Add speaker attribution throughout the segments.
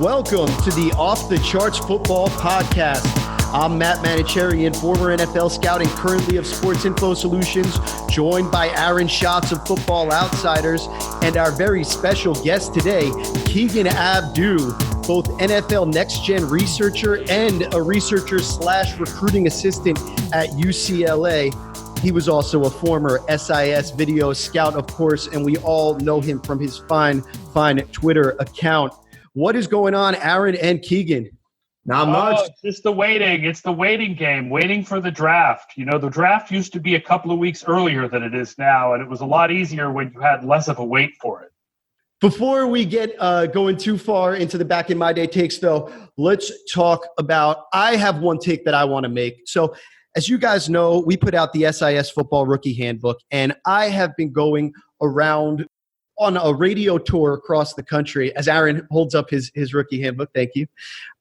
Speaker 1: Welcome to the Off the Charts Football Podcast. I'm Matt Manocherian, former NFL scout and currently of Sports Info Solutions, joined by Aaron Schatz of Football Outsiders, and our very special guest today, Keegan Abdoo, both NFL Next Gen researcher and a researcher / recruiting assistant at UCLA. He was also a former SIS video scout, of course, and we all know him from his fine Twitter account. What is going on, Aaron and Keegan?
Speaker 2: Not much. It's just the waiting. It's the waiting game, waiting for the draft. You know, the draft used to be a couple of weeks earlier than it is now, and it was a lot easier when you had less of a wait for it.
Speaker 1: Before we get going too far into the back in my day takes, though, let's talk about, I have one take that I want to make. So as you guys know, we put out the SIS Football Rookie Handbook, and I have been going around on a radio tour across the country as Aaron holds up his rookie handbook. Thank you.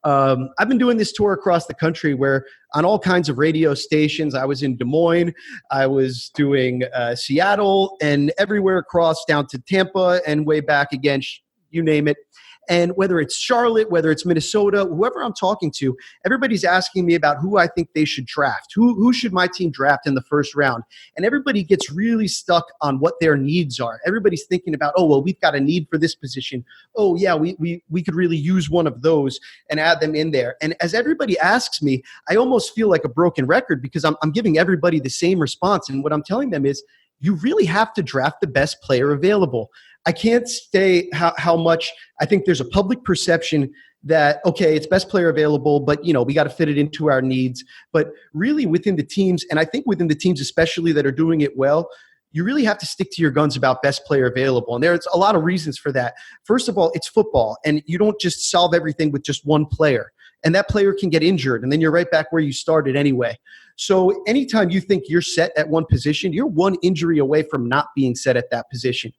Speaker 1: I've been doing this tour across the country where on all kinds of radio stations, I was in Des Moines, I was doing Seattle, and everywhere across down to Tampa and way back again, you name it. And whether it's Charlotte, whether it's Minnesota, whoever I'm talking to, everybody's asking me about who I think they should draft. Who should my team draft in the first round? And everybody gets really stuck on what their needs are. Everybody's thinking about, oh, well, we've got a need for this position. Oh, yeah, we could really use one of those and add them in there. And as everybody asks me, I almost feel like a broken record because I'm giving everybody the same response. And what I'm telling them is, you really have to draft the best player available. I can't say how much I think there's a public perception that, okay, it's best player available, but, you know, we got to fit it into our needs. But really within the teams, and I think within the teams especially that are doing it well, you really have to stick to your guns about best player available. And there's a lot of reasons for that. First of all, it's football, and you don't just solve everything with just one player. And that player can get injured, and then you're right back where you started anyway. So anytime you think you're set at one position, you're one injury away from not being set at that position.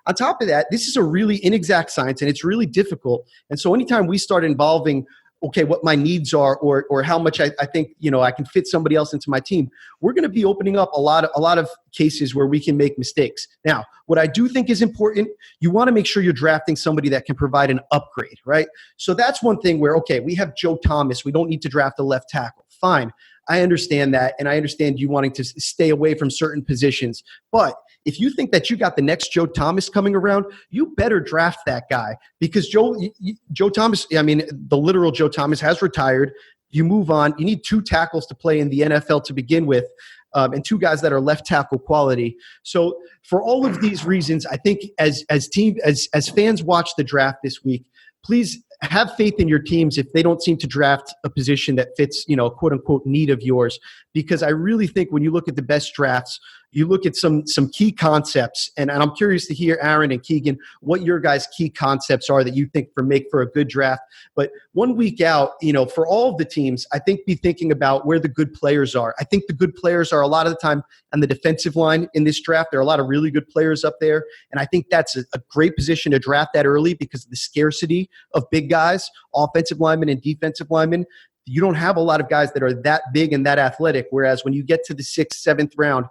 Speaker 1: On top of that, this is a really inexact science, and it's really difficult. And so anytime we start involving, okay, what my needs are or how much I think, you know, I can fit somebody else into my team, we're going to be opening up a lot of cases where we can make mistakes. Now, what I do think is important, you want to make sure you're drafting somebody that can provide an upgrade, right? So that's one thing where, okay, we have Joe Thomas. We don't need to draft a left tackle. Fine. I understand that, and I understand you wanting to stay away from certain positions. But if you think that you got the next Joe Thomas coming around, you better draft that guy because Joe Thomas, I mean, the literal Joe Thomas has retired. You move on. You need two tackles to play in the NFL to begin with, and two guys that are left tackle quality. So for all of these reasons, I think as fans watch the draft this week, please have faith in your teams if they don't seem to draft a position that fits, you know, quote unquote need of yours. Because I really think when you look at the best drafts, you look at some key concepts, and I'm curious to hear, Aaron and Keegan, what your guys' key concepts are that you think make for a good draft. But 1 week out, you know, for all of the teams, I think be thinking about where the good players are. I think the good players are a lot of the time on the defensive line in this draft. There are a lot of really good players up there, and I think that's a great position to draft that early because of the scarcity of big guys, offensive linemen and defensive linemen. You don't have a lot of guys that are that big and that athletic, whereas when you get to the 6th, 7th round,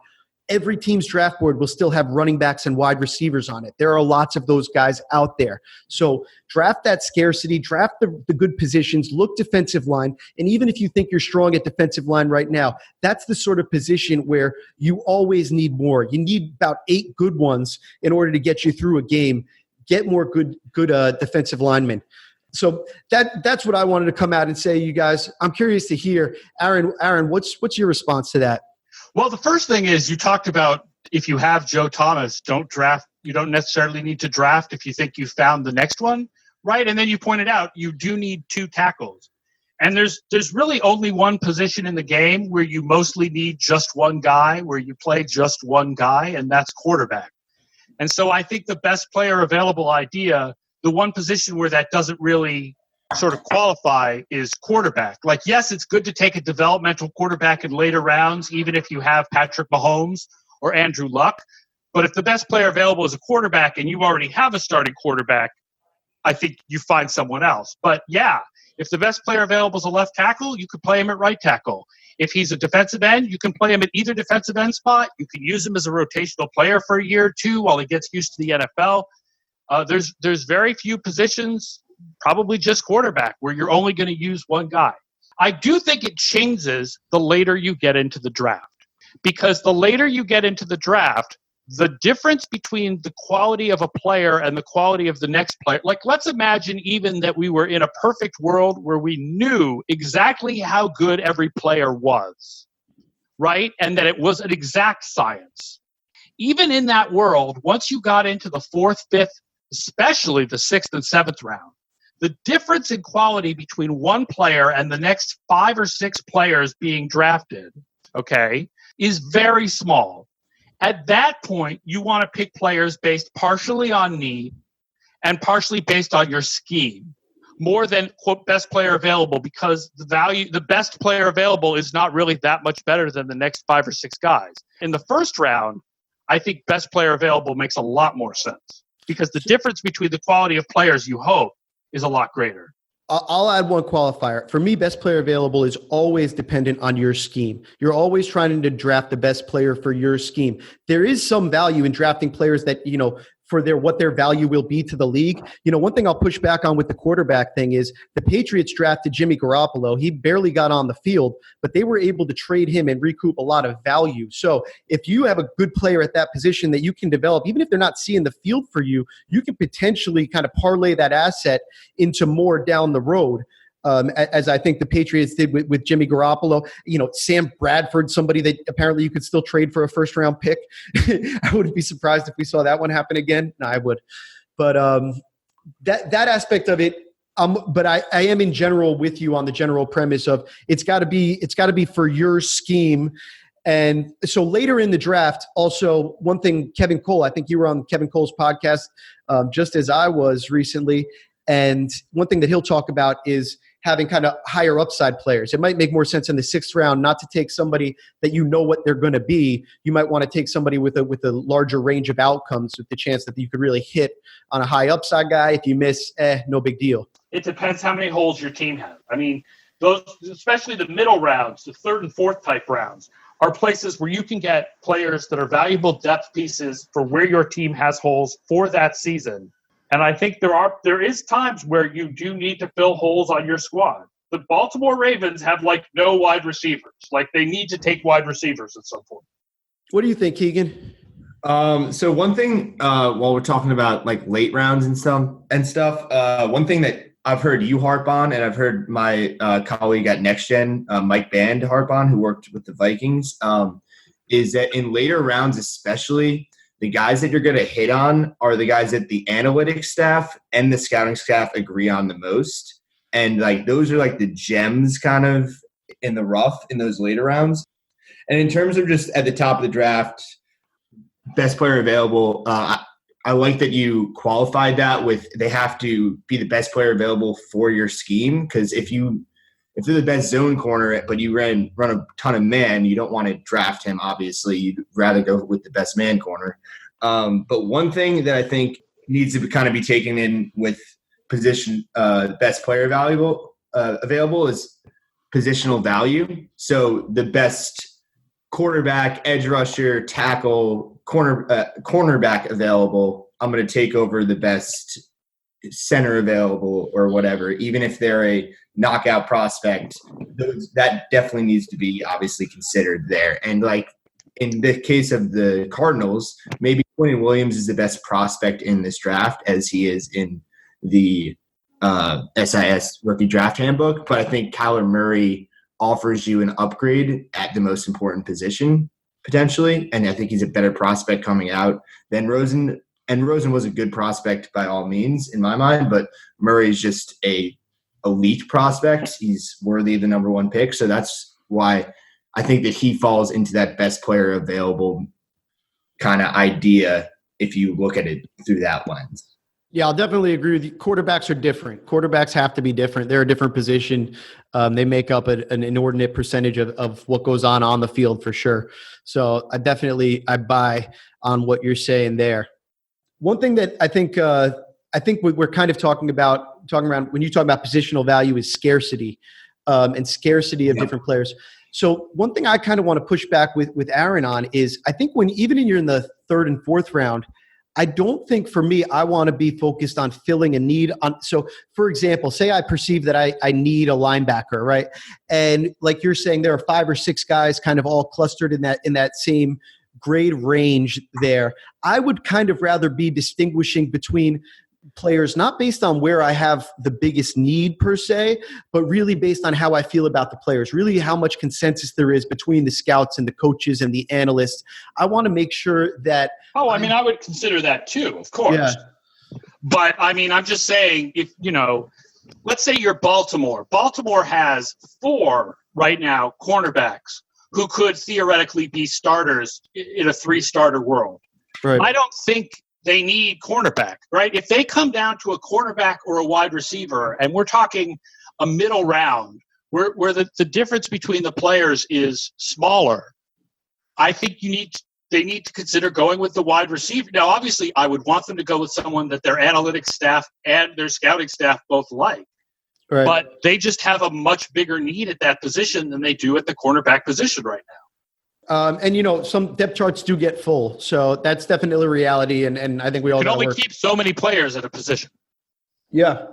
Speaker 1: every team's draft board will still have running backs and wide receivers on it. There are lots of those guys out there. So draft that scarcity, draft the good positions, look defensive line. And even if you think you're strong at defensive line right now, that's the sort of position where you always need more. You need about 8 good ones in order to get you through a game. Get more good defensive linemen. So that's what I wanted to come out and say, you guys. I'm curious to hear. Aaron, what's your response to that?
Speaker 2: Well, the first thing is you talked about if you have Joe Thomas, don't draft. You don't necessarily need to draft if you think you found the next one, right? And then you pointed out you do need 2 tackles. And there's really only one position in the game where you mostly need just one guy, where you play just one guy, and that's quarterback. And so I think the best player available idea, the one position where that doesn't really sort of qualify is quarterback. Like, yes, it's good to take a developmental quarterback in later rounds, even if you have Patrick Mahomes or Andrew Luck. But if the best player available is a quarterback and you already have a starting quarterback, I think you find someone else. But yeah, if the best player available is a left tackle, you could play him at right tackle. If he's a defensive end, you can play him at either defensive end spot. You can use him as a rotational player for a year or two while he gets used to the NFL. There's very few positions probably just quarterback, where you're only going to use one guy. I do think it changes the later you get into the draft, because the later you get into the draft, the difference between the quality of a player and the quality of the next player. Like, let's imagine even that we were in a perfect world where we knew exactly how good every player was, right? And that it was an exact science. Even in that world, once you got into the 4th, 5th, especially the 6th and 7th round, the difference in quality between one player and the next 5 or 6 players being drafted, okay, is very small. At that point, you want to pick players based partially on need and partially based on your scheme, more than, quote, best player available, because the best player available is not really that much better than the next 5 or 6 guys. In the first round, I think best player available makes a lot more sense, because the difference between the quality of players you hope is a lot greater.
Speaker 1: I'll add one qualifier. For me, best player available is always dependent on your scheme. You're always trying to draft the best player for your scheme. There is some value in drafting players that, for what their value will be to the league. One thing I'll push back on with the quarterback thing is the Patriots drafted Jimmy Garoppolo. He barely got on the field, but they were able to trade him and recoup a lot of value. So if you have a good player at that position that you can develop, even if they're not seeing the field for you, you can potentially kind of parlay that asset into more down the road. As I think the Patriots did with Jimmy Garoppolo. Sam Bradford, somebody that apparently you could still trade for a first-round pick. I wouldn't be surprised if we saw that one happen again. No, I would. But that aspect of it, but I am in general with you on the general premise of it's got to be for your scheme. And so later in the draft, also one thing, Kevin Cole, I think you were on Kevin Cole's podcast just as I was recently. And one thing that he'll talk about is having kind of higher upside players. It might make more sense in the 6th round not to take somebody that you know what they're going to be. You might want to take somebody with a larger range of outcomes, with the chance that you could really hit on a high upside guy. If you miss, no big deal.
Speaker 2: It depends how many holes your team has. I mean, those, especially the middle rounds, the 3rd and 4th type rounds, are places where you can get players that are valuable depth pieces for where your team has holes for that season. And I think there is times where you do need to fill holes on your squad. The Baltimore Ravens have no wide receivers. They need to take wide receivers at some point.
Speaker 1: What do you think, Keegan?
Speaker 3: So one thing, while we're talking about late rounds and stuff, one thing that I've heard you harp on, and I've heard my colleague at Next Gen, Mike Band, harp on, who worked with the Vikings, is that in later rounds especially, the guys that you're going to hit on are the guys that the analytics staff and the scouting staff agree on the most. And those are the gems kind of in the rough in those later rounds. And in terms of just at the top of the draft, best player available, I like that you qualified that with they have to be the best player available for your scheme. Because if they're the best zone corner, but you run a ton of man, you don't want to draft him, obviously. You'd rather go with the best man corner. But one thing that I think needs to kind of be taken in with position best player available is positional value. So the best quarterback, edge rusher, tackle, cornerback available, I'm going to take over the best center available or whatever, even if they're a knockout prospect. That definitely needs to be obviously considered there. And in the case of the Cardinals, maybe Quinn Williams is the best prospect in this draft, as he is in the SIS rookie draft handbook. But I think Kyler Murray offers you an upgrade at the most important position potentially, and I think he's a better prospect coming out than Rosen. And Rosen was a good prospect by all means in my mind, but Murray's just a elite prospect. He's worthy of the number 1 pick. So that's why I think that he falls into that best player available kind of idea if you look at it through that lens.
Speaker 1: Yeah, I'll definitely agree with you. Quarterbacks are different. Quarterbacks have to be different. They're a different position. They make up an inordinate percentage of what goes on the field for sure. So I buy on what you're saying there. One thing that I think we're kind of talking around when you talk about positional value is scarcity, and scarcity of different players. So one thing I kind of want to push back with Aaron on is I think when you're in the 3rd and 4th round, I don't think for me, I want to be focused on filling a need. So, for example, say I perceive that I need a linebacker, right? And like you're saying, there are 5 or 6 guys kind of all clustered in that same grade range there. I would kind of rather be distinguishing between players, not based on where I have the biggest need per se, but really based on how I feel about the players, really how much consensus there is between the scouts and the coaches and the analysts. I want to make sure that.
Speaker 2: Oh, I mean, I would consider that too, of course.
Speaker 1: Yeah.
Speaker 2: But I mean, I'm just saying, if let's say you're Baltimore. Baltimore has 4 right now cornerbacks who could theoretically be starters in a 3-starter world.
Speaker 1: Right.
Speaker 2: I don't think they need cornerback, right? If they come down to a cornerback or a wide receiver, and we're talking a middle round where the difference between the players is smaller, I think they need to consider going with the wide receiver. Now, obviously, I would want them to go with someone that their analytics staff and their scouting staff both like.
Speaker 1: Right.
Speaker 2: But they just have a much bigger need at that position than they do at the cornerback position right now.
Speaker 1: And some depth charts do get full, so that's definitely a reality. And I think we all
Speaker 2: can only keep so many players at a position.
Speaker 1: Yeah,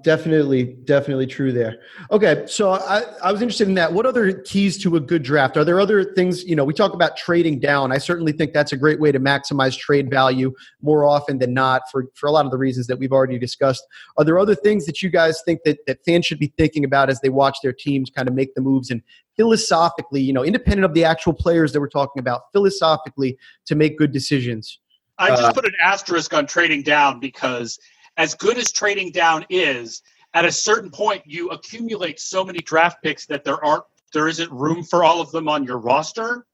Speaker 1: definitely true there. Okay, so I was interested in that. What other keys to a good draft? Are there other things? We talk about trading down. I certainly think that's a great way to maximize trade value more often than not for a lot of the reasons that we've already discussed. Are there other things that you guys think that fans should be thinking about as they watch their teams kind of make the moves and philosophically, independent of the actual players that we're talking about, philosophically to make good decisions?
Speaker 2: I just put an asterisk on trading down because as good as trading down is, at a certain point you accumulate so many draft picks that there isn't room for all of them on your roster.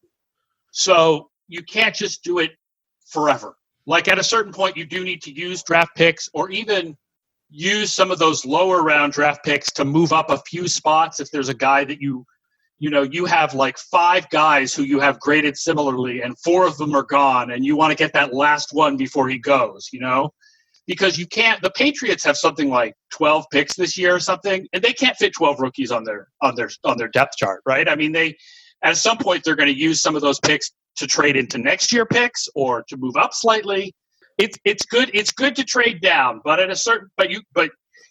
Speaker 2: So you can't just do it forever. Like at a certain point you do need to use draft picks or even use some of those lower round draft picks to move up a few spots if there's a guy that you have like 5 guys who you have graded similarly and 4 of them are gone and you want to get that last one before he goes, because you can't. The Patriots have something like 12 picks this year or something, and they can't fit 12 rookies on their depth chart, right? I mean, at some point they're going to use some of those picks to trade into next year picks or to move up slightly. It's good to trade down, but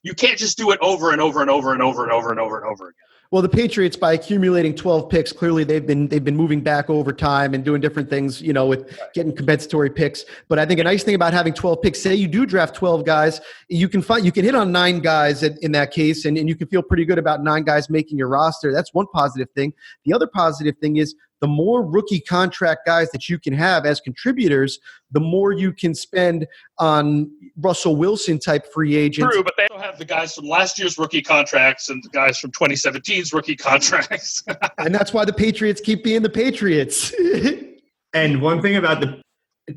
Speaker 2: you can't just do it over and over and over and over and over and over and over again.
Speaker 1: Well, the Patriots, by accumulating 12 picks, clearly they've been moving back over time and doing different things, with getting compensatory picks. But I think a nice thing about having 12 picks, say you do draft 12 guys, you can hit on 9 guys in that case, and you can feel pretty good about 9 guys making your roster. That's one positive thing. The other positive thing is the more rookie contract guys that you can have as contributors, the more you can spend on Russell Wilson type free agents.
Speaker 2: True, but they don't have the guys from last year's rookie contracts and the guys from 2017's rookie contracts.
Speaker 1: And that's why the Patriots keep being the Patriots.
Speaker 3: And one thing about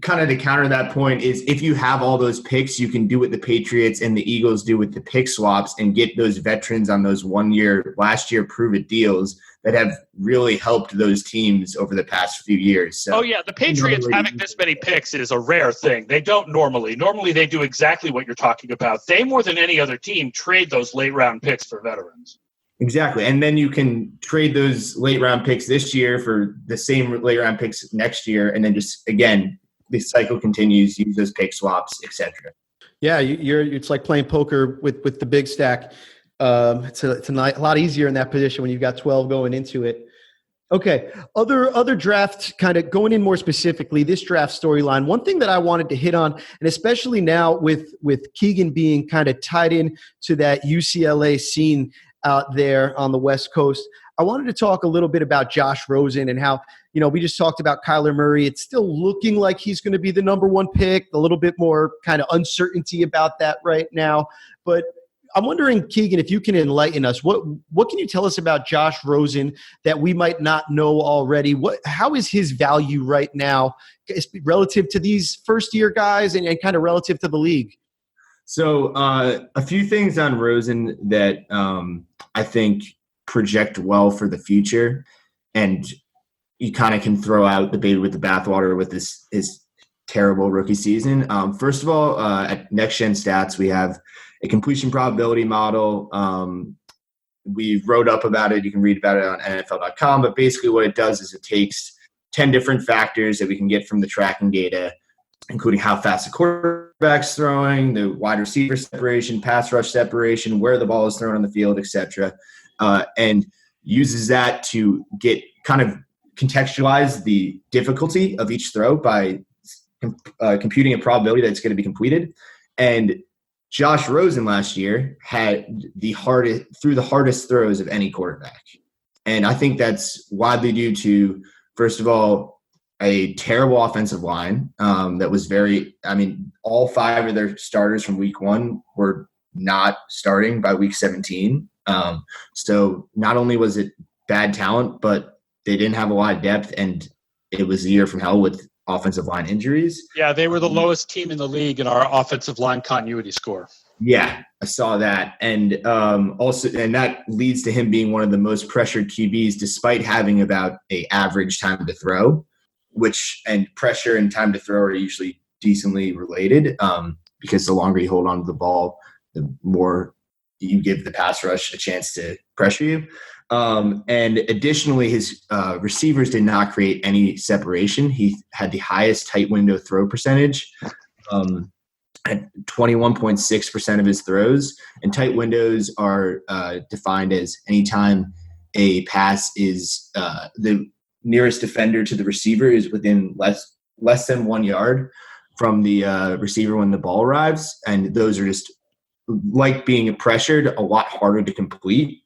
Speaker 3: kind of to counter that point is if you have all those picks, you can do what the Patriots and the Eagles do with the pick swaps and get those veterans on those last year prove-it deals that have really helped those teams over the past few years. So,
Speaker 2: the Patriots having this many picks is a rare thing. They don't normally. Normally they do exactly what you're talking about. They, more than any other team, trade those late-round picks for veterans.
Speaker 3: Exactly. And then you can trade those late-round picks this year for the same late-round picks next year, and then just, again, the cycle continues, use those pick swaps, etc.
Speaker 1: Yeah, it's like playing poker with the big stack. It's a lot easier in that position when you've got 12 going into it. Okay, other drafts, kind of going in more specifically, this draft storyline. One thing that I wanted to hit on, and especially now with Keegan being kind of tied in to that UCLA scene out there on the West Coast, I wanted to talk a little bit about Josh Rosen and how, we just talked about Kyler Murray. It's still looking like he's going to be the number 1 pick, a little bit more kind of uncertainty about that right now. But I'm wondering, Keegan, if you can enlighten us, what can you tell us about Josh Rosen that we might not know already? How is his value right now relative to these first-year guys and kind of relative to the league?
Speaker 3: So a few things on Rosen that I think project well for the future, and you kind of can throw out the baby with the bathwater with his terrible rookie season. First of all, at Next Gen Stats, we have a completion probability model. We wrote up about it. You can read about it on NFL.com. But basically what it does is it takes 10 different factors that we can get from the tracking data, including how fast the quarterback's throwing, the wide receiver separation, pass rush separation, where the ball is thrown on the field, etc., and uses that to get kind of contextualize the difficulty of each throw by computing a probability that it's going to be completed. And Josh Rosen last year had the hardest throws of any quarterback. And I think that's widely due to, first of all, a terrible offensive line that was all 5 of their starters from week 1 were not starting by week 17. So not only was it bad talent, but they didn't have a lot of depth, and it was a year from hell with offensive line injuries.
Speaker 2: Yeah, they were the lowest team in the league in our offensive line continuity score.
Speaker 3: Yeah, I saw that. And and that leads to him being one of the most pressured QBs, despite having about an average time to throw, and pressure and time to throw are usually decently related because the longer you hold on to the ball, the more you give the pass rush a chance to pressure you. And additionally, his receivers did not create any separation. He had the highest tight window throw percentage at 21.6% of his throws. And tight windows are defined as anytime a pass is the nearest defender to the receiver is within less than 1 yard from the receiver when the ball arrives. And those are just, like being pressured, a lot harder to complete.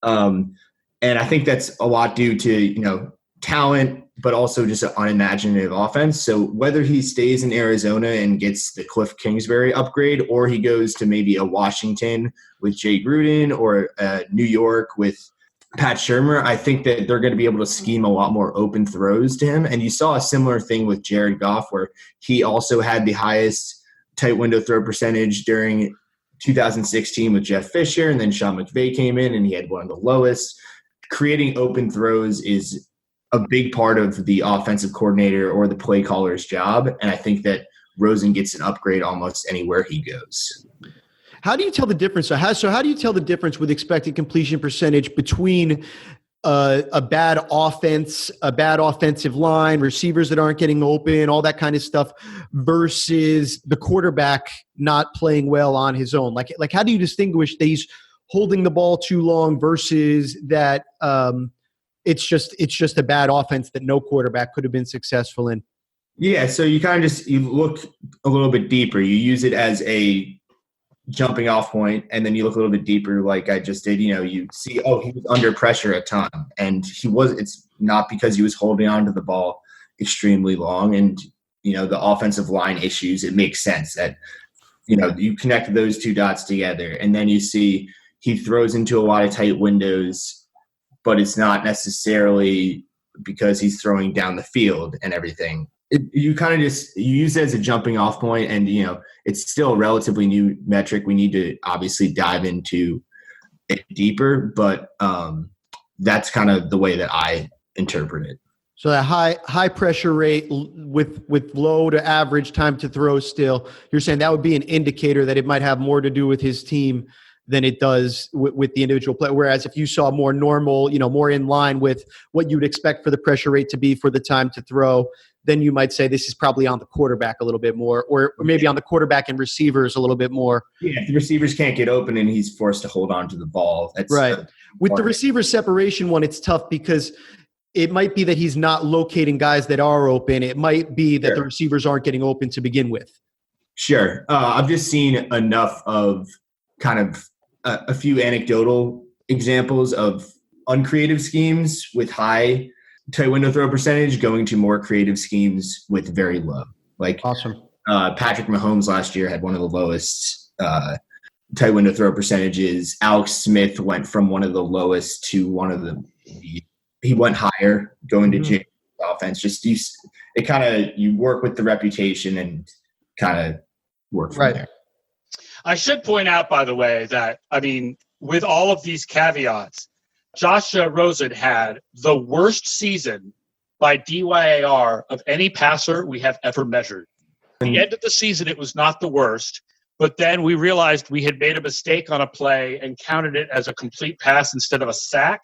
Speaker 3: And I think that's a lot due to, talent, but also just an unimaginative offense. So whether he stays in Arizona and gets the Cliff Kingsbury upgrade, or he goes to maybe a Washington with Jay Gruden or New York with Pat Shurmur, I think that they're going to be able to scheme a lot more open throws to him. And you saw a similar thing with Jared Goff, where he also had the highest tight window throw percentage during 2016 with Jeff Fisher, and then Sean McVay came in and he had one of the lowest. Creating open throws is a big part of the offensive coordinator or the play caller's job, and I think that Rosen gets an upgrade almost anywhere he goes.
Speaker 1: How do you tell the difference? So how do you tell the difference with expected completion percentage between a bad offense, a bad offensive line, receivers that aren't getting open, all that kind of stuff, versus the quarterback not playing well on his own? Like how do you distinguish that he's holding the ball too long versus that it's just a bad offense that no quarterback could have been successful in?
Speaker 3: Yeah, so you kind of you look a little bit deeper. You use it as a jumping off point, and then you look a little bit deeper like I just did. You see, he was under pressure a ton, and it's not because he was holding on to the ball extremely long, and the offensive line issues. It makes sense that you connect those two dots together, and then you see he throws into a lot of tight windows, but it's not necessarily because he's throwing down the field and everything. You kind of just use it as a jumping off point, and it's still a relatively new metric. We need to obviously dive into it deeper, but that's kind of the way that I interpret it.
Speaker 1: So that high pressure rate with low to average time to throw, still, you're saying that would be an indicator that it might have more to do with his team than it does with the individual player. Whereas if you saw more normal, more in line with what you'd expect for the pressure rate to be for the time to throw, then you might say this is probably on the quarterback a little bit more, or maybe on the quarterback and receivers a little bit more.
Speaker 3: Yeah, if the receivers can't get open and he's forced to hold on to the ball. That's
Speaker 1: right. With the receiver separation one, it's tough because it might be that he's not locating guys that are open. It might be that the receivers aren't getting open to begin with.
Speaker 3: Sure. I've just seen enough of kind of a few anecdotal examples of uncreative schemes with high tight window throw percentage going to more creative schemes with very low. Like
Speaker 1: awesome.
Speaker 3: Patrick Mahomes last year had one of the lowest tight window throw percentages. Alex Smith went from one of the lowest to one of the he went higher going to James offense. Just you work with the reputation and kind of work from there.
Speaker 2: I should point out, by the way, that, with all of these caveats, Josh Rosen had the worst season by DYAR of any passer we have ever measured. At the end of the season, it was not the worst, but then we realized we had made a mistake on a play and counted it as a complete pass instead of a sack.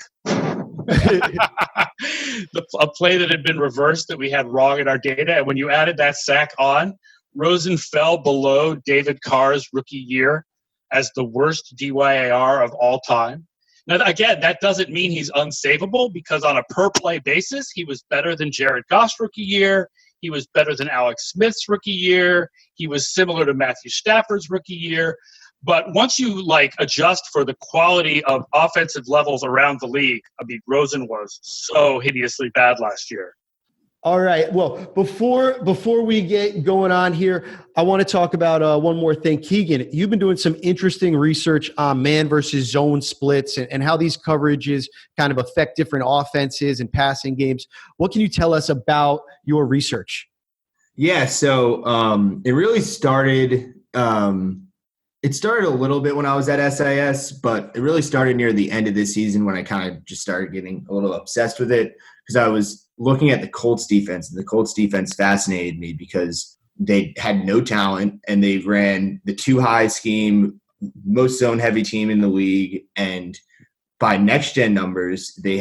Speaker 2: A play that had been reversed that we had wrong in our data. And when you added that sack on, Rosen fell below David Carr's rookie year as the worst DYAR of all time. Now, again, that doesn't mean he's unsavable, because on a per-play basis, he was better than Jared Goff's rookie year. He was better than Alex Smith's rookie year. He was similar to Matthew Stafford's rookie year. But once you adjust for the quality of offensive levels around the league, I mean, Rosen was so hideously bad last year.
Speaker 1: All right. Well, before we get going on here, I want to talk about one more thing. Keegan, you've been doing some interesting research on man versus zone splits and how these coverages kind of affect different offenses and passing games. What can you tell us about your research?
Speaker 3: Yeah, so it really started it started a little bit when I was at SIS, but it really started near the end of this season when I kind of just started getting a little obsessed with it, because I was looking at the Colts defense, and the Colts defense fascinated me because they had no talent and they ran the too high scheme, most zone heavy team in the league. And by next gen numbers, they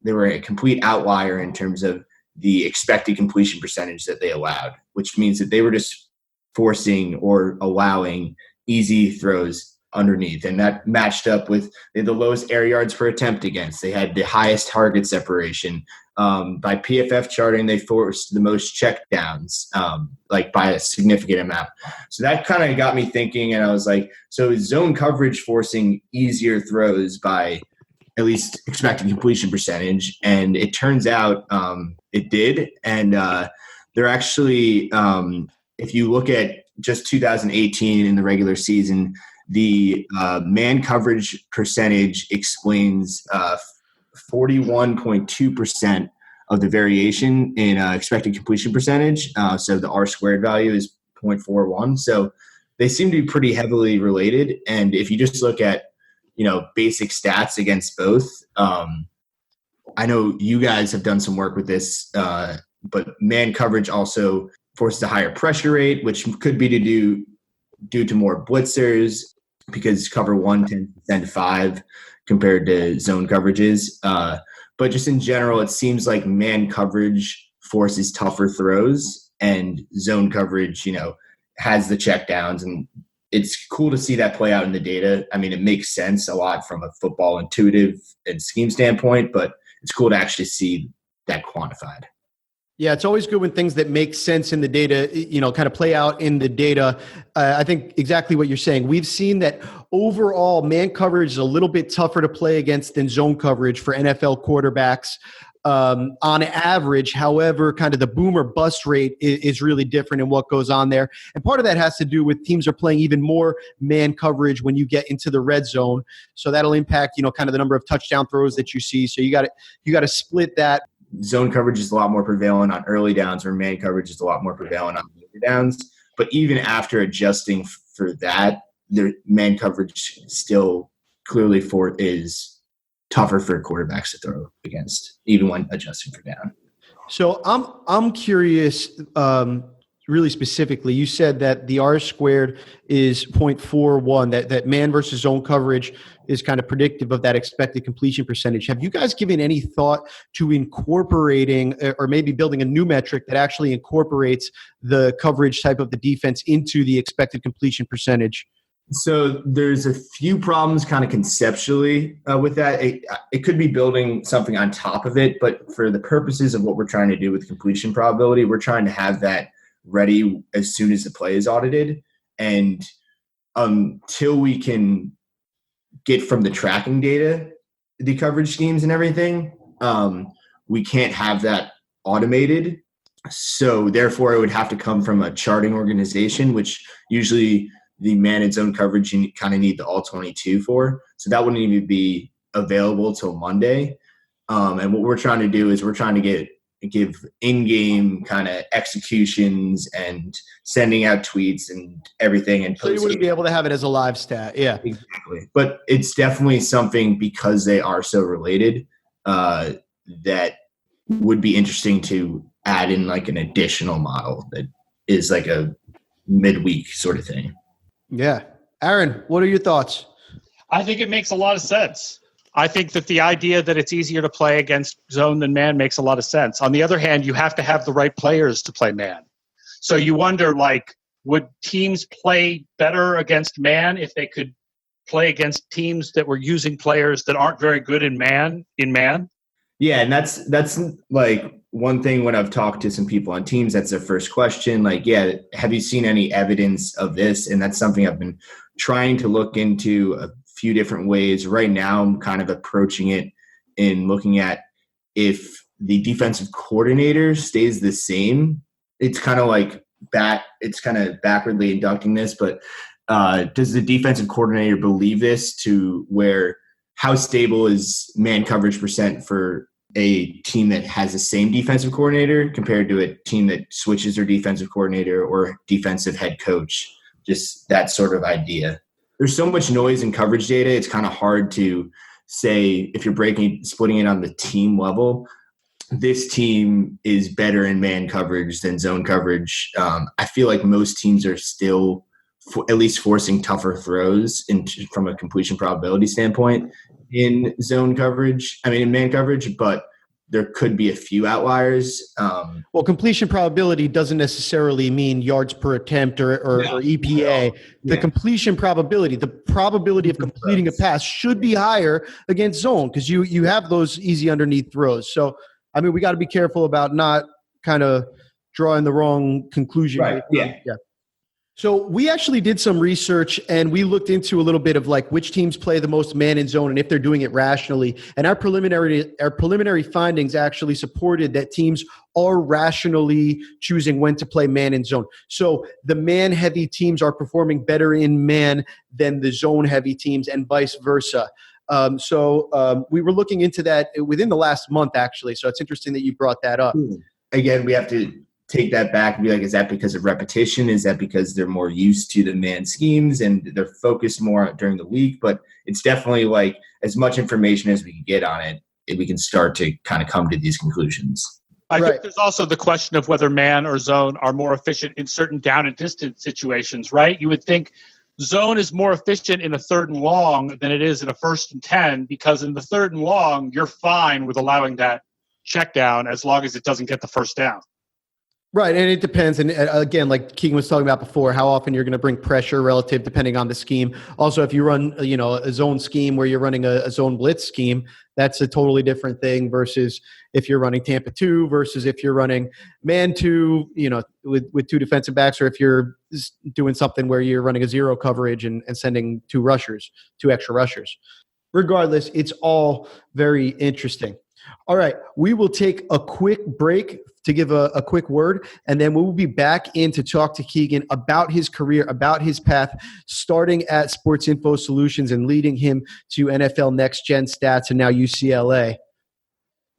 Speaker 3: were a complete outlier in terms of the expected completion percentage that they allowed, which means that they were just forcing or allowing easy throws underneath. And that matched up with the lowest air yards per attempt against. They had the highest target separation. By PFF charting, they forced the most checkdowns, by a significant amount. So that kind of got me thinking, and I was like, so is zone coverage forcing easier throws by at least expected completion percentage? And it turns out it did. And they're actually, if you look at just 2018 in the regular season, the man coverage percentage explains 41.2% of the variation in expected completion percentage. So the R squared value is 0.41. So they seem to be pretty heavily related. And if you just look at, basic stats against both, I know you guys have done some work with this, but man coverage also forces a higher pressure rate, which could be due to more blitzers, because cover 1 tends to send 5 compared to zone coverages. But just in general, it seems like man coverage forces tougher throws, and zone coverage, has the checkdowns. And it's cool to see that play out in the data. I mean, it makes sense a lot from a football intuitive and scheme standpoint, but it's cool to actually see that quantified.
Speaker 1: Yeah, it's always good when things that make sense in the data, kind of play out in the data. I think exactly what you're saying. We've seen that overall man coverage is a little bit tougher to play against than zone coverage for NFL quarterbacks on average. However, kind of the boom or bust rate is really different in what goes on there. And part of that has to do with teams are playing even more man coverage when you get into the red zone. So that'll impact, kind of the number of touchdown throws that you see. So you got to split that.
Speaker 3: Zone coverage is a lot more prevalent on early downs, where man coverage is a lot more prevalent on later downs. But even after adjusting for that, the man coverage still clearly is tougher for quarterbacks to throw against, even when adjusting for down.
Speaker 1: So I'm curious, really specifically, you said that the R squared is 0.41, that man versus zone coverage is kind of predictive of that expected completion percentage. Have you guys given any thought to incorporating or maybe building a new metric that actually incorporates the coverage type of the defense into the expected completion percentage?
Speaker 3: So there's a few problems kind of conceptually with that. It could be building something on top of it, but for the purposes of what we're trying to do with completion probability, we're trying to have that ready as soon as the play is audited. And until we can get from the tracking data the coverage schemes and everything, we can't have that automated. So therefore, it would have to come from a charting organization, which usually the man and zone coverage you kind of need the all 22 for. So that wouldn't even be available till Monday. And what we're trying to do is we're trying to give in-game kind of executions and sending out tweets and everything. And
Speaker 1: so you wouldn't be able to have it as a live stat. Yeah,
Speaker 3: exactly. But it's definitely something, because they are so related, that would be interesting to add in like an additional model that is like a midweek sort of thing.
Speaker 1: Yeah. Aaron, what are your thoughts?
Speaker 2: I think it makes a lot of sense. I think that the idea that it's easier to play against zone than man makes a lot of sense. On the other hand, you have to have the right players to play man. So you wonder, would teams play better against man if they could play against teams that were using players that aren't very good in man?
Speaker 3: Yeah, and that's like one thing when I've talked to some people on teams, that's their first question. Like, yeah, have you seen any evidence of this? And that's something I've been trying to look into a few different ways. Right now, I'm kind of approaching it in looking at if the defensive coordinator stays the same. It's kind of like it's kind of backwardly inducting this, but does the defensive coordinator believe this to where how stable is man coverage percent for a team that has the same defensive coordinator compared to a team that switches their defensive coordinator or defensive head coach? Just that sort of idea. There's so much noise in coverage data. It's kind of hard to say if you're splitting it on the team level, this team is better in man coverage than zone coverage. I feel like most teams are still at least forcing tougher throws from a completion probability standpoint in man coverage, but there could be a few outliers.
Speaker 1: Well, completion probability doesn't necessarily mean yards per attempt or EPA.
Speaker 3: No.
Speaker 1: The completion probability, the probability of completing a pass should be higher against zone because you have those easy underneath throws. So, I mean, we got to be careful about not kind of drawing the wrong conclusion.
Speaker 3: Right. Yeah.
Speaker 1: So we actually did some research and we looked into a little bit of like which teams play the most man in zone and if they're doing it rationally. And our preliminary findings actually supported that teams are rationally choosing when to play man in zone. So the man heavy teams are performing better in man than the zone heavy teams and vice versa. We were looking into that within the last month actually. So it's interesting that you brought that up.
Speaker 3: Again, we have to take that back and be like, is that because of repetition? Is that because they're more used to the man schemes and they're focused more during the week? But it's definitely like as much information as we can get on it, we can start to kind of come to these conclusions.
Speaker 2: I think there's also the question of whether man or zone are more efficient in certain down and distance situations, right? You would think zone is more efficient in a 3rd and long than it is in a 1st and 10 because in the 3rd and long, you're fine with allowing that check down as long as it doesn't get the first down.
Speaker 1: Right, and it depends. And again, like Keegan was talking about before, how often you're going to bring pressure relative depending on the scheme. Also, if you run, a zone scheme where you're running a zone blitz scheme, that's a totally different thing versus if you're running Tampa 2 versus if you're running man 2, with 2 defensive backs, or if you're doing something where you're running a zero coverage and sending 2 extra rushers. Regardless, it's all very interesting. All right, we will take a quick break to give a quick word, and then we will be back in to talk to Keegan about his career, about his path, starting at Sports Info Solutions and leading him to NFL Next Gen Stats and now UCLA.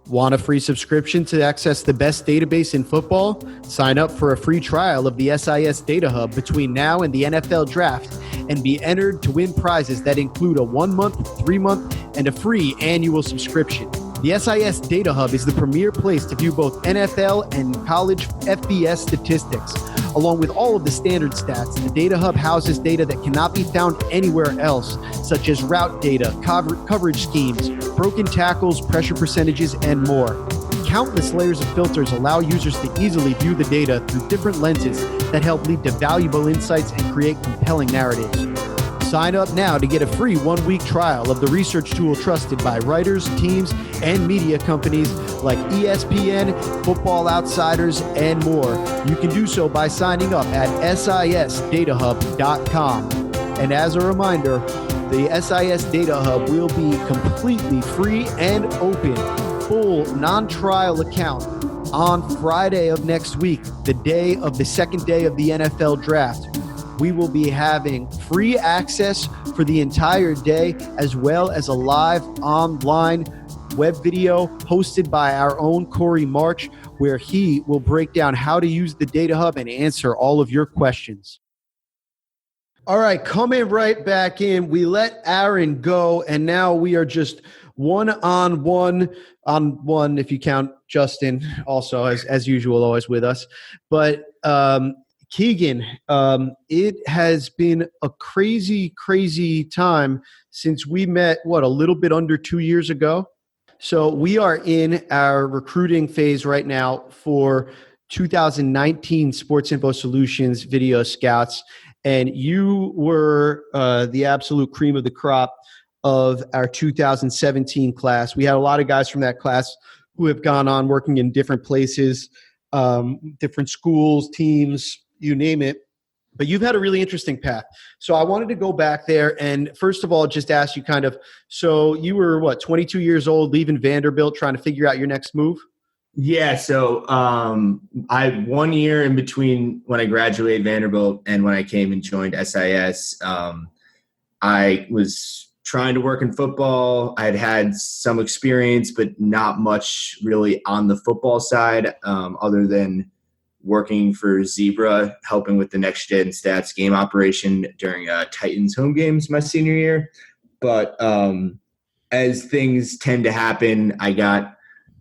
Speaker 1: Want a free subscription to access the best database in football? Sign up for a free trial of the SIS Data Hub between now and the NFL Draft and be entered to win prizes that include a 1-month, 3-month, and a free annual subscription. The SIS Data Hub is the premier place to view both NFL and college FBS statistics. Along with all of the standard stats, the Data Hub houses data that cannot be found anywhere else, such as route data, coverage schemes, broken tackles, pressure percentages, and more. Countless layers of filters allow users to easily view the data through different lenses that help lead to valuable insights and create compelling narratives. Sign up now to get a free 1-week trial of the research tool trusted by writers, teams, and media companies like ESPN, Football Outsiders, and more. You can do so by signing up at sisdatahub.com. And as a reminder, the SIS Data Hub will be completely free and open, full non-trial account on Friday of next week, the day of the second day of the NFL Draft. We will be having free access for the entire day, as well as a live online web video hosted by our own Corey March, where he will break down how to use the Data Hub and answer all of your questions. All right, coming right back in, we let Aaron go, and now we are just one-on-one if you count Justin also, as usual, always with us. But Keegan, it has been a crazy, crazy time since we met, a little bit under 2 years ago? So we are in our recruiting phase right now for 2019 Sports Info Solutions Video Scouts, and you were the absolute cream of the crop of our 2017 class. We had a lot of guys from that class who have gone on working in different places, different schools, teams, you name it. But you've had a really interesting path. So I wanted to go back there and first of all, just ask you kind of, so you were 22 years old, leaving Vanderbilt, trying to figure out your next move?
Speaker 3: Yeah, so I had 1 year in between when I graduated Vanderbilt and when I came and joined SIS. I was trying to work in football. I had some experience, but not much really on the football side, other than working for Zebra, helping with the Next Gen Stats game operation during Titans home games my senior year. But as things tend to happen, I got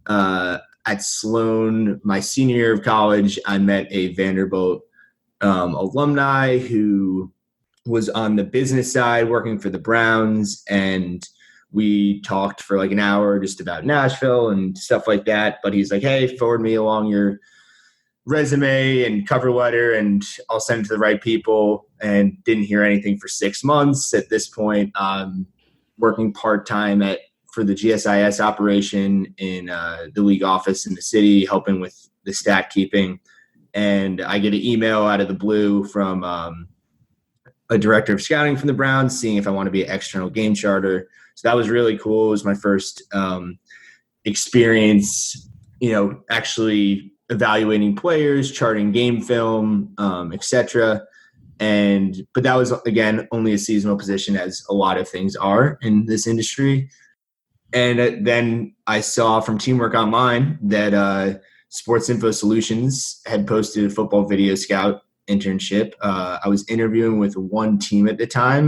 Speaker 3: at Sloan my senior year of college. I met a Vanderbilt alumni who was on the business side working for the Browns, and we talked for like an hour just about Nashville and stuff like that. But he's like, hey, forward me along your resume and cover letter and I'll send it to the right people, and didn't hear anything for 6 months. At this point, working part-time for the GSIS operation in the league office in the city, helping with the stat keeping. And I get an email out of the blue from a director of scouting from the Browns, seeing if I want to be an external game charter. So that was really cool. It was my first experience, actually evaluating players, charting game film, etc. But that was, again, only a seasonal position, as a lot of things are in this industry. And then I saw from Teamwork Online that Sports Info Solutions had posted a football video scout internship. I was interviewing with one team at the time,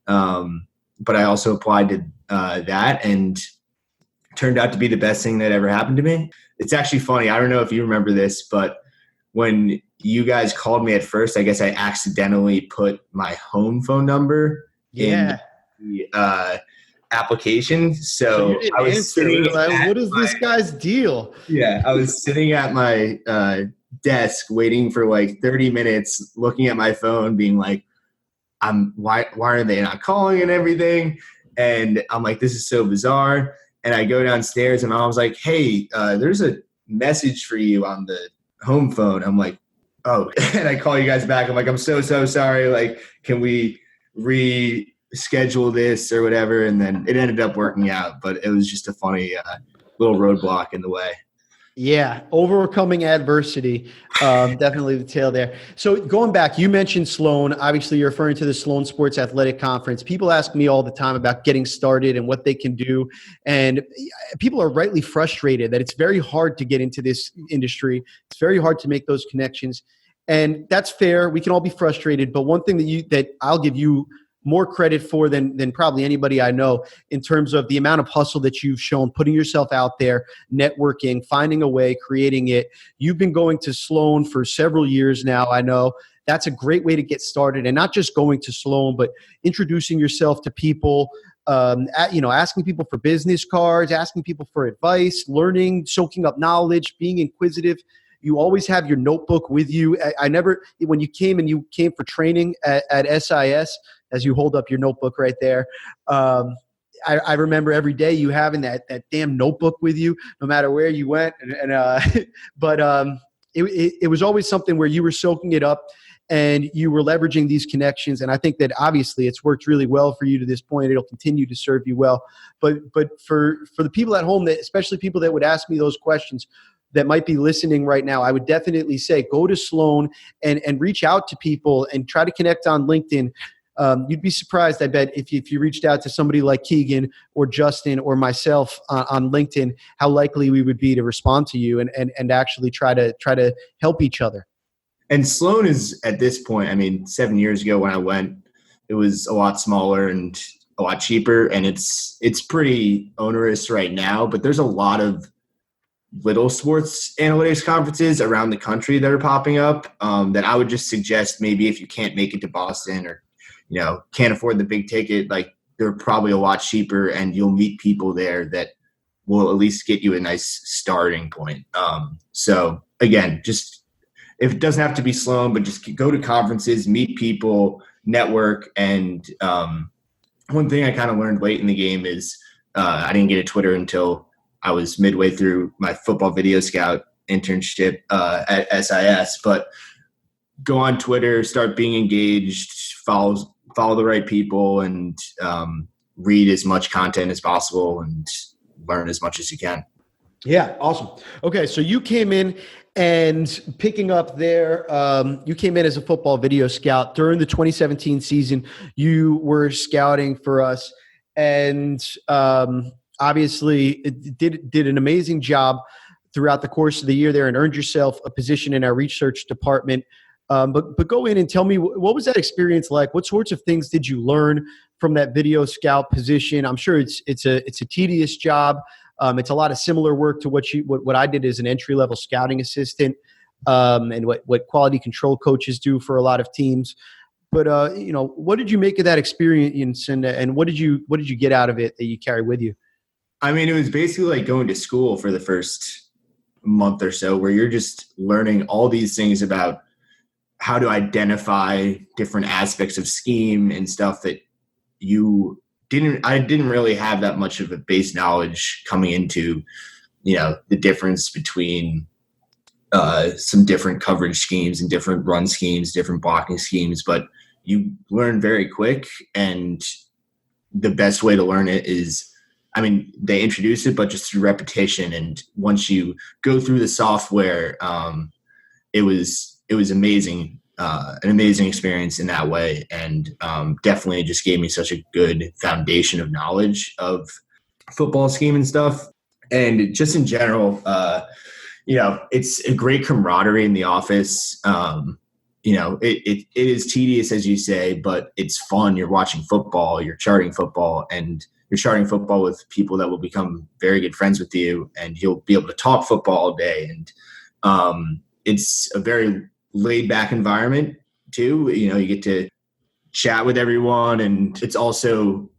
Speaker 3: but I also applied to that, and turned out to be the best thing that ever happened to me. It's actually funny. I don't know if you remember this, but when you guys called me at first, I guess I accidentally put my home phone number in the application. So
Speaker 1: you
Speaker 3: I was sitting
Speaker 1: like, what is this guy's deal?
Speaker 3: Yeah, I was sitting at my desk waiting for like 30 minutes, looking at my phone, being like, why are they not calling and everything? And I'm like, this is so bizarre. And I go downstairs and I was like, hey, there's a message for you on the home phone. I'm like, oh, and I call you guys back. I'm like, I'm so sorry. Like, can we reschedule this or whatever? And then it ended up working out, but it was just a funny little roadblock in the way.
Speaker 1: Yeah, overcoming adversity, definitely the tale there. So going back, you mentioned Sloan. Obviously, you're referring to the Sloan Sports Athletic Conference. People ask me all the time about getting started and what they can do. And people are rightly frustrated that it's very hard to get into this industry. It's very hard to make those connections. And that's fair. We can all be frustrated. But one thing that I'll give you more credit for than probably anybody I know in terms of the amount of hustle that you've shown, putting yourself out there, networking, finding a way, creating it. You've been going to Sloan for several years now, I know. That's a great way to get started, and not just going to Sloan, but introducing yourself to people, asking people for business cards, asking people for advice, learning, soaking up knowledge, being inquisitive. You always have your notebook with you. When you came for training at SIS, as you hold up your notebook right there, I remember every day you having that damn notebook with you, no matter where you went. But it was always something where you were soaking it up and you were leveraging these connections. And I think that obviously it's worked really well for you to this point. It'll continue to serve you well. But for the people at home, especially people that would ask me those questions, that might be listening right now, I would definitely say go to Sloan and reach out to people and try to connect on LinkedIn. You'd be surprised, I bet, if you reached out to somebody like Keegan or Justin or myself on LinkedIn, how likely we would be to respond to you and actually try to help each other.
Speaker 3: And Sloan is, at this point, 7 years ago when I went, it was a lot smaller and a lot cheaper, and it's pretty onerous right now, but there's a lot of little sports analytics conferences around the country that are popping up that I would just suggest, maybe if you can't make it to Boston or can't afford the big ticket, like they're probably a lot cheaper, and you'll meet people there that will at least get you a nice starting point. So again, just if it doesn't have to be Sloan, but just go to conferences, meet people, network. And one thing I kind of learned late in the game is I didn't get a Twitter until I was midway through my football video scout internship at SIS. But go on Twitter, start being engaged, follow the right people, and read as much content as possible and learn as much as you can.
Speaker 1: Yeah, awesome. Okay, so you came in and picking up there, you came in as a football video scout during the 2017 season. You were scouting for us, and obviously did an amazing job throughout the course of the year there and earned yourself a position in our research department. But go in and tell me, what was that experience like? What sorts of things did you learn from that video scout position? I'm sure it's a tedious job. It's a lot of similar work to what I did as an entry-level scouting assistant, and what quality control coaches do for a lot of teams. But what did you make of that experience, and what did you get out of it that you carry with you?
Speaker 3: I mean, it was basically like going to school for the first month or so, where you're just learning all these things about how to identify different aspects of scheme and stuff that I didn't really have that much of a base knowledge coming into, the difference between some different coverage schemes and different run schemes, different blocking schemes, but you learn very quick. And the best way to learn it is, they introduce it, but just through repetition. And once you go through the software, it was amazing. An amazing experience in that way, and definitely just gave me such a good foundation of knowledge of football scheme and stuff. And just in general, it's a great camaraderie in the office. It is tedious, as you say, but it's fun. You're watching football, you're charting football, and you're charting football with people that will become very good friends with you, and you'll be able to talk football all day. And it's a very laid back environment too. You get to chat with everyone, and it's also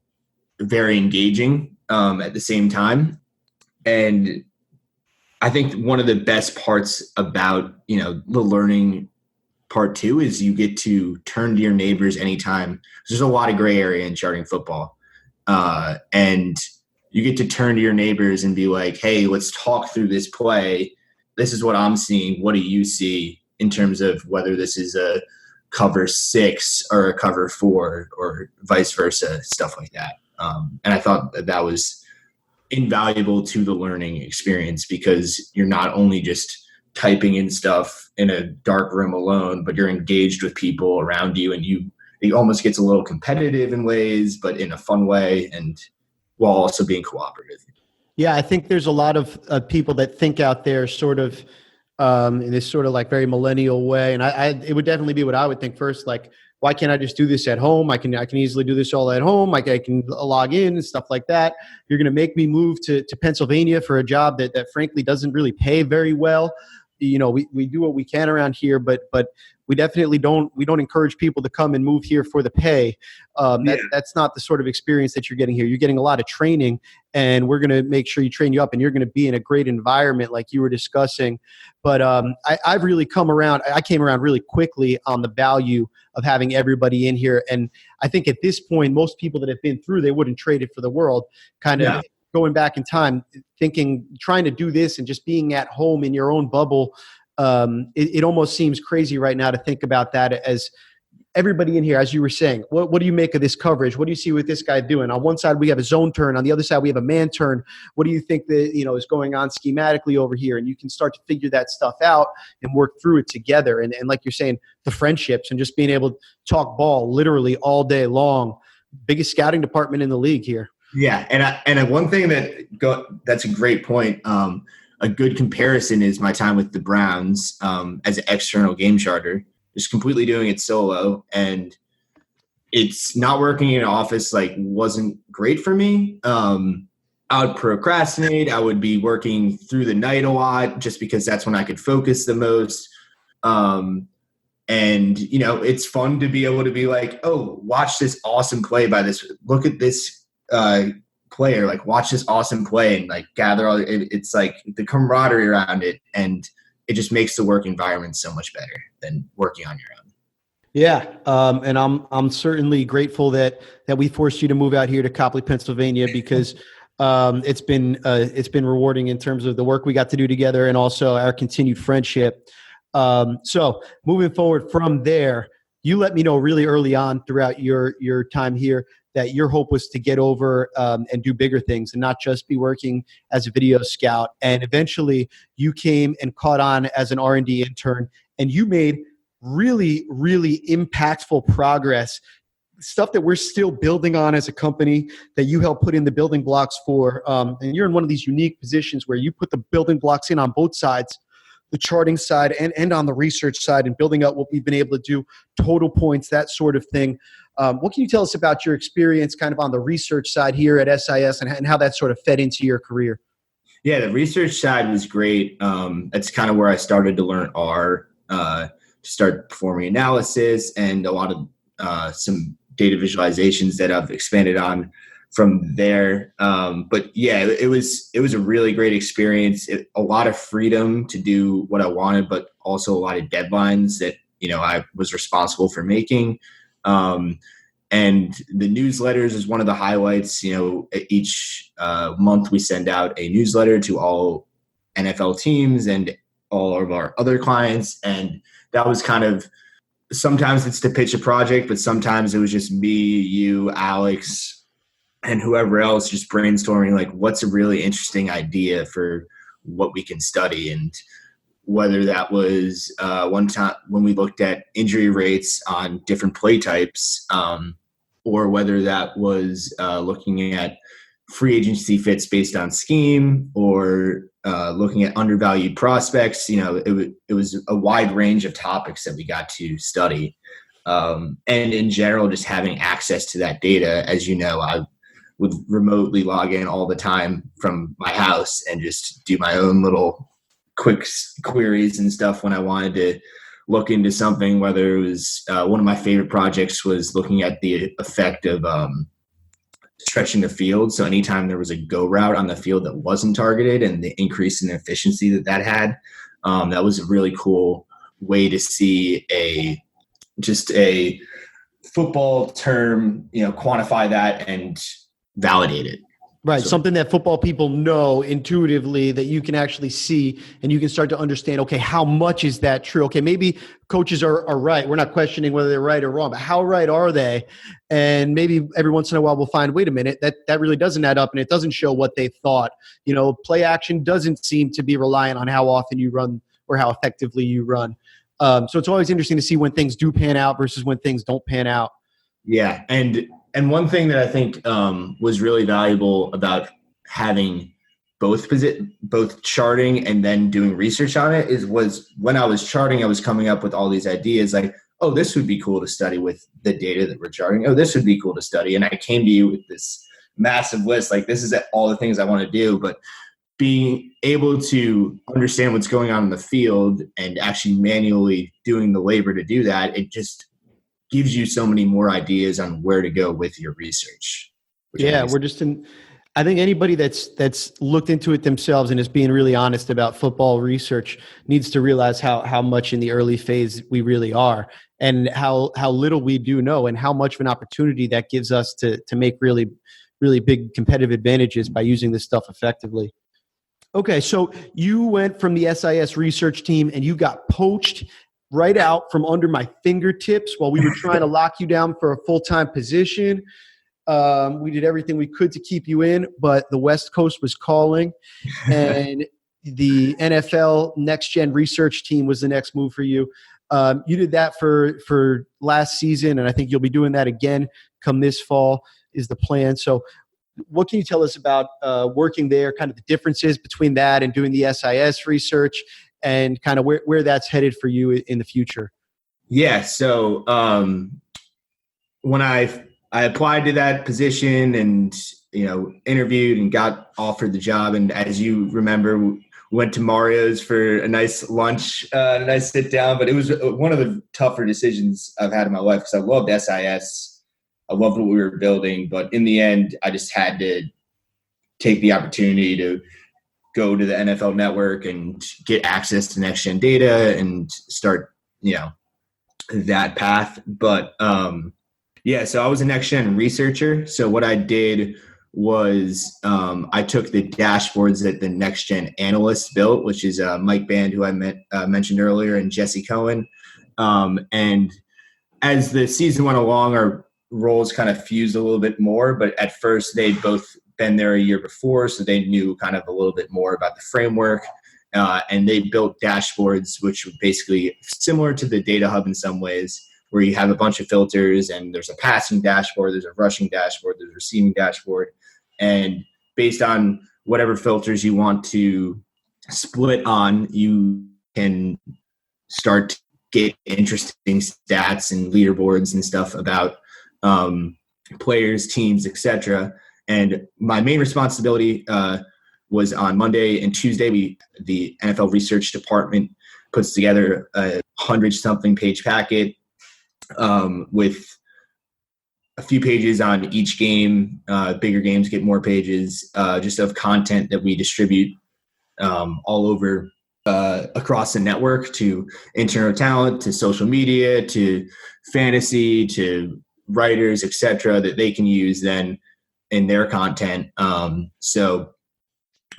Speaker 3: very engaging at the same time. And I think one of the best parts about, the learning part too is you get to turn to your neighbors anytime. There's a lot of gray area in charting football. And you get to turn to your neighbors and be like, hey, let's talk through this play. This is what I'm seeing. What do you see? In terms of whether this is a cover 6 or a cover 4 or vice versa, stuff like that. And I thought that was invaluable to the learning experience, because you're not only just typing in stuff in a dark room alone, but you're engaged with people around you, and it almost gets a little competitive in ways, but in a fun way, and while also being cooperative.
Speaker 1: Yeah, I think there's a lot of people that think out there sort of in this sort of like very millennial way. And it would definitely be what I would think first, like, why can't I just do this at home? I can easily do this all at home. I can log in and stuff like that. You're going to make me move to Pennsylvania for a job that frankly doesn't really pay very well. We do what we can around here, but we definitely don't encourage people to come and move here for the pay. That's not the sort of experience that you're getting here. You're getting a lot of training, and we're going to make sure you train you up, and you're going to be in a great environment like you were discussing. But I've really come around. I came around really quickly on the value of having everybody in here. And I think at this point, most people that have been through, they wouldn't trade it for the world. Going back in time, trying to do this and just being at home in your own bubble, it almost seems crazy right now to think about that. As everybody in here, as you were saying, what do you make of this coverage? What do you see with this guy doing? On one side, we have a zone turn. On the other side, we have a man turn. What do you think that is going on schematically over here? And you can start to figure that stuff out and work through it together. And like you're saying, the friendships and just being able to talk ball literally all day long. Biggest scouting department in the league here.
Speaker 3: Yeah, and one thing that's a great point. A good comparison is my time with the Browns as an external game charter, just completely doing it solo, and it's not working in an office wasn't great for me. I would procrastinate. I would be working through the night a lot just because that's when I could focus the most. And it's fun to be able to be like, oh, watch this awesome play by this. Look at this player, watch this awesome play, and gather all it's like the camaraderie around it, and it just makes the work environment so much better than working on your own.
Speaker 1: Yeah, and I'm certainly grateful that we forced you to move out here to Copley, Pennsylvania, because it's been rewarding in terms of the work we got to do together and also our continued friendship. So moving forward from there, you let me know really early on throughout your time here that your hope was to get over and do bigger things and not just be working as a video scout. And eventually you came and caught on as an R&D intern, and you made really, really impactful progress, stuff that we're still building on as a company that you helped put in the building blocks for. And you're in one of these unique positions where you put the building blocks in on both sides, the charting side and on the research side, and building up what we've been able to do, total points, that sort of thing. What can you tell us about your experience kind of on the research side here at SIS and how that sort of fed into your career?
Speaker 3: Yeah, the research side was great. That's kind of where I started to learn R, to start performing analysis and a lot of some data visualizations that I've expanded on from there. But yeah, it was a really great experience. A lot of freedom to do what I wanted, but also a lot of deadlines that, I was responsible for making. And the newsletters is one of the highlights. Each month we send out a newsletter to all NFL teams and all of our other clients. And that was kind of, sometimes it's to pitch a project, but sometimes it was just me, you, Alex, and whoever else just brainstorming, like, what's a really interesting idea for what we can study. And whether that was one time when we looked at injury rates on different play types, or whether that was looking at free agency fits based on scheme, or looking at undervalued prospects. It was a wide range of topics that we got to study. And in general, just having access to that data, as I would remotely log in all the time from my house and just do my own little quick queries and stuff when I wanted to look into something, whether it was one of my favorite projects was looking at the effect of stretching the field. So anytime there was a go route on the field that wasn't targeted and the increase in efficiency that had, that was a really cool way to see a football term, quantify that and validate it.
Speaker 1: Right.
Speaker 3: So,
Speaker 1: something that football people know intuitively that you can actually see, and you can start to understand, okay, how much is that true? Okay, maybe coaches are right. We're not questioning whether they're right or wrong, but how right are they? And maybe every once in a while we'll find, wait a minute, that really doesn't add up, and it doesn't show what they thought. Play action doesn't seem to be reliant on how often you run or how effectively you run. So it's always interesting to see when things do pan out versus when things don't pan out.
Speaker 3: Yeah. And one thing that I think was really valuable about having both charting and then doing research on it was when I was charting, I was coming up with all these ideas like, oh, this would be cool to study with the data that we're charting. Oh, this would be cool to study. And I came to you with this massive list, like, this is all the things I want to do. But being able to understand what's going on in the field and actually manually doing the labor to do that, it just gives you so many more ideas on where to go with your research.
Speaker 1: Yeah, I think anybody that's looked into it themselves and is being really honest about football research needs to realize how much in the early phase we really are, and how little we do know, and how much of an opportunity that gives us to make really, really big competitive advantages by using this stuff effectively. Okay, so you went from the SIS research team and you got poached right out from under my fingertips while we were trying to lock you down for a full-time position. We did everything we could to keep you in, but the West Coast was calling, and the NFL Next Gen research team was the next move for you. You did that for last season, and I think you'll be doing that again come this fall is the plan. So what can you tell us about working there, kind of the differences between that and doing the SIS research, and kind of where that's headed for you in the future?
Speaker 3: Yeah. So when I applied to that position and, interviewed and got offered the job. And as you remember, we went to Mario's for a nice lunch, a nice sit down, but it was one of the tougher decisions I've had in my life because I loved SIS. I loved what we were building, but in the end, I just had to take the opportunity to go to the NFL Network and get access to next gen data and start, that path. But so I was a next gen researcher. So what I did was I took the dashboards that the next gen analysts built, which is Mike Band, who I mentioned earlier, and Jesse Cohen. And as the season went along, our roles kind of fused a little bit more. But at first, they'd both been there a year before, so they knew kind of a little bit more about the framework. And they built dashboards, which were basically similar to the Data Hub in some ways, where you have a bunch of filters and there's a passing dashboard, there's a rushing dashboard, there's a receiving dashboard. And based on whatever filters you want to split on, you can start to get interesting stats and leaderboards and stuff about players, teams, etc. And my main responsibility was on Monday and Tuesday. The NFL research department puts together a 100-something page packet with a few pages on each game. Bigger games get more pages, just of content that we distribute all over across the network, to internal talent, to social media, to fantasy, to writers, etc., that they can use then in their content. So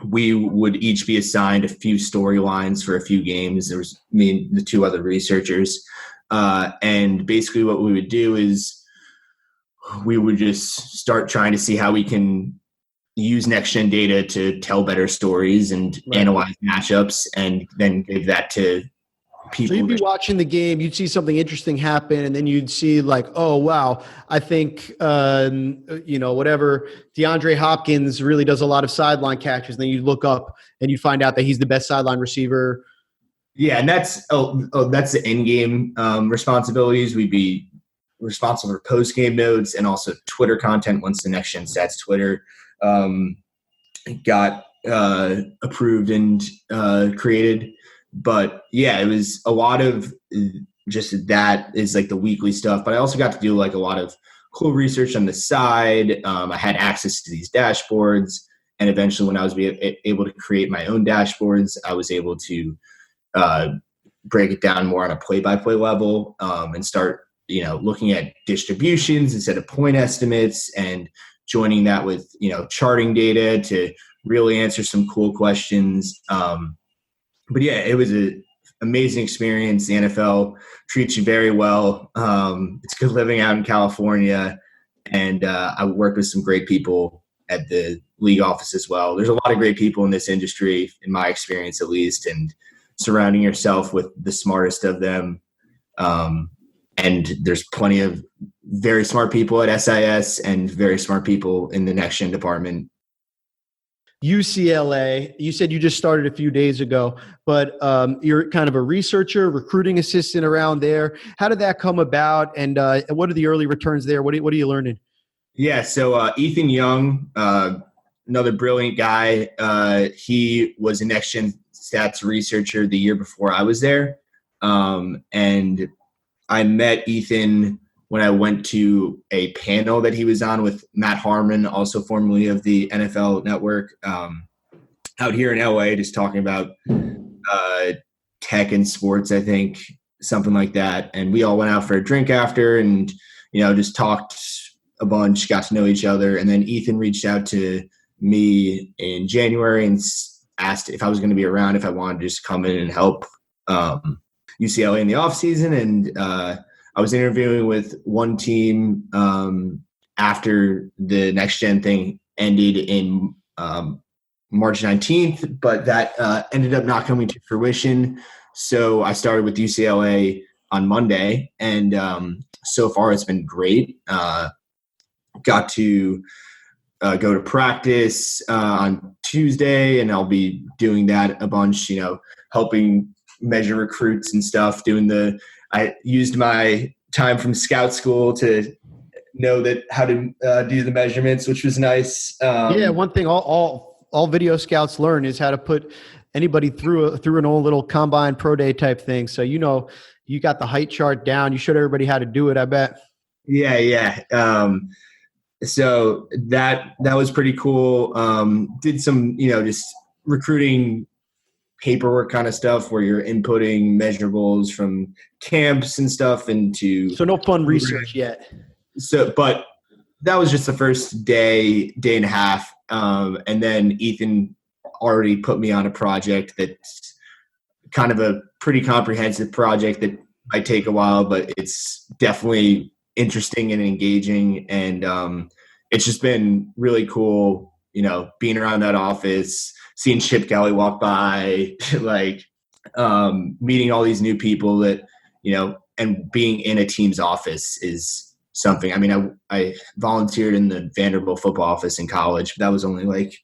Speaker 3: we would each be assigned a few storylines for a few games. There was me and the two other researchers. And basically what we would do is we would just start trying to see how we can use next-gen data to tell better stories and analyze matchups, and then give that to people.
Speaker 1: So you'd be watching the game, you'd see something interesting happen, and then you'd see like, oh, wow, I think, whatever, DeAndre Hopkins really does a lot of sideline catches. And then you look up and you find out that he's the best sideline receiver.
Speaker 3: Yeah, and that's the in-game responsibilities. We'd be responsible for post-game notes and also Twitter content once the next-gen stats Twitter got approved and created. But yeah, it was a lot of just that is like the weekly stuff. But I also got to do like a lot of cool research on the side. I had access to these dashboards, and eventually when I was able to create my own dashboards, I was able to break it down more on a play-by-play level and start looking at distributions instead of point estimates, and joining that with charting data to really answer some cool questions. But yeah, it was an amazing experience. The NFL treats you very well. It's good living out in California, and I worked with some great people at the league office as well. There's a lot of great people in this industry, in my experience at least, and surrounding yourself with the smartest of them. And there's plenty of very smart people at SIS and very smart people in the next gen department.
Speaker 1: UCLA, you said you just started a few days ago, but you're kind of a researcher, recruiting assistant around there. How did that come about, and what are the early returns there? What are you learning?
Speaker 3: Yeah, so Ethan Young, another brilliant guy. He was a next gen stats researcher the year before I was there, and I met Ethan when I went to a panel that he was on with Matt Harmon, also formerly of the NFL Network, out here in LA, just talking about tech and sports, I think, something like that. And we all went out for a drink after and, just talked a bunch, got to know each other. And then Ethan reached out to me in January and asked if I was going to be around, if I wanted to just come in and help UCLA in the off season. And I was interviewing with one team after the next gen thing ended in March 19th, but that ended up not coming to fruition. So I started with UCLA on Monday, and so far it's been great. Got to go to practice on Tuesday, and I'll be doing that a bunch, helping measure recruits and stuff, I used my time from scout school to know how to do the measurements, which was nice.
Speaker 1: Yeah, one thing all video scouts learn is how to put anybody through an old little combine pro day type thing. So you got the height chart down. You showed everybody how to do it, I bet.
Speaker 3: Yeah. So that was pretty cool. Did some just recruiting paperwork kind of stuff where you're inputting measurables from camps and stuff into.
Speaker 1: So no fun research yet.
Speaker 3: So, but that was just the first day and a half. And then Ethan already put me on a project that's kind of a pretty comprehensive project that might take a while, but it's definitely interesting and engaging. And it's just been really cool, being around that office, seeing Chip Kelly walk by, like meeting all these new people that, and being in a team's office is something. I mean, I volunteered in the Vanderbilt football office in college, but that was only like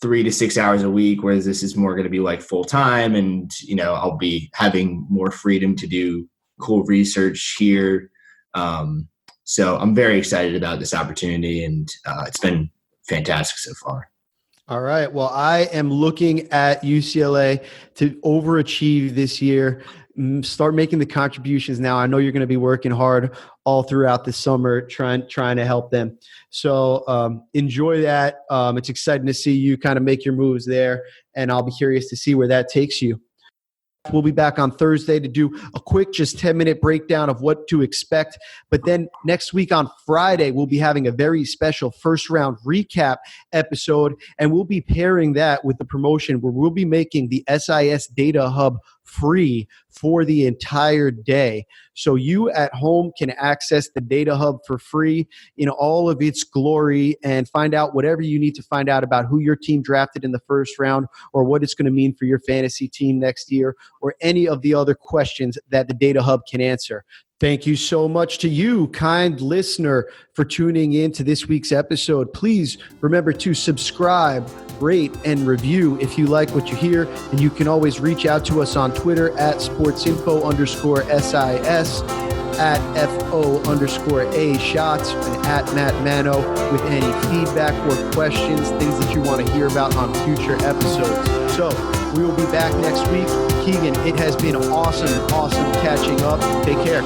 Speaker 3: 3 to 6 hours a week, whereas this is more going to be like full time. And, I'll be having more freedom to do cool research here. So I'm very excited about this opportunity, and it's been fantastic so far.
Speaker 1: All right. Well, I am looking at UCLA to overachieve this year, start making the contributions now. I know you're going to be working hard all throughout the summer trying to help them. So enjoy that. It's exciting to see you kind of make your moves there, and I'll be curious to see where that takes you. We'll be back on Thursday to do a quick, just 10-minute breakdown of what to expect. But then next week on Friday, we'll be having a very special first-round recap episode, and we'll be pairing that with the promotion where we'll be making the SIS Data Hub free for the entire day. So you at home can access the Data Hub for free in all of its glory and find out whatever you need to find out about who your team drafted in the first round, or what it's going to mean for your fantasy team next year, or any of the other questions that the Data Hub can answer. Thank you so much to you, kind listener, for tuning in to this week's episode. Please remember to subscribe, rate, and review if you like what you hear. And you can always reach out to us on Twitter at sportsinfo_SIS, at FO_A Shots, and at Matt Mano with any feedback or questions, things that you want to hear about on future episodes. So we will be back next week. Keegan, it has been awesome catching up. Take care.